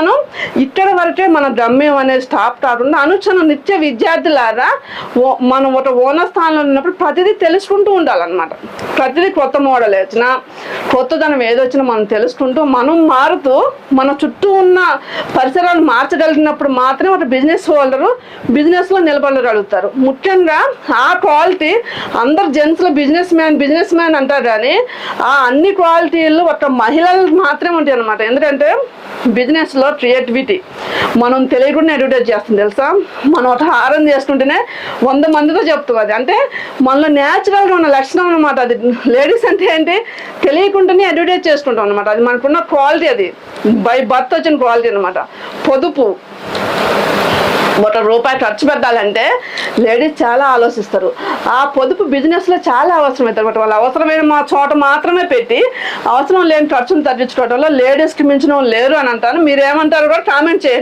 మనం ఇక్కడ వరకే మన గమ్యం అనేది స్టాప్ కాకుండా అనుక్షణం నిత్య విద్యార్థులారా మనం ఒక ఓనర్ స్థానంలో ఉన్నప్పుడు ప్రతిదీ తెలుసుకుంటూ ఉండాలన్నమాట. ప్రతిదీ కొత్త మోడల్ వచ్చినా కొత్తదనం ఏదొచ్చినా మనం తెలుసుకుంటూ మనం మారుతూ మన చుట్టూ ఉన్న పరిసరాలు మార్చగలిగినప్పుడు మాత్రమే ఒక బిజినెస్ హోల్డరు బిజినెస్లో నిలబడగలుగుతారు. ముఖ్యంగా ఆ క్వాలిటీ అందరు జెంట్స్లో బిజినెస్ మ్యాన్ అంటారు, కానీ ఆ అన్ని క్వాలిటీలు ఒక మహిళలు మాత్రమే ఉంటాయి అన్నమాట. ఎందుకంటే బిజినెస్లో క్రియేటివిటీ మనం తెలియకుండా అడ్వర్టైజ్ చేస్తుంది తెలుసా. మనం ఒక హారం చేసుకుంటేనే 100 మందితో చెప్తాం. అది అంటే మనలో న్యాచురల్గా ఉన్న లక్షణం అనమాట. అది లేడీస్ అంటే ఏంటి తెలియకుండానే అడ్వర్టైజ్ చేసుకుంటాం అనమాట. అది మనకున్న క్వాలిటీ, అది బై బర్త్ వచ్చిన క్వాలిటీ అనమాట. పొదుపు, ₹1 ఖర్చు పెట్టాలంటే లేడీస్ చాలా ఆలోచిస్తారు. ఆ పొదుపు బిజినెస్లో చాలా అవసరమవుతుంది. వాళ్ళు అవసరమైన మా చోట మాత్రమే పెట్టి అవసరం లేని ఖర్చును తగ్గించుకోవడంలో లేడీస్కి మించిన లేరు అని అంటాను. మీరేమంటారు కూడా కామెంట్ చేయండి.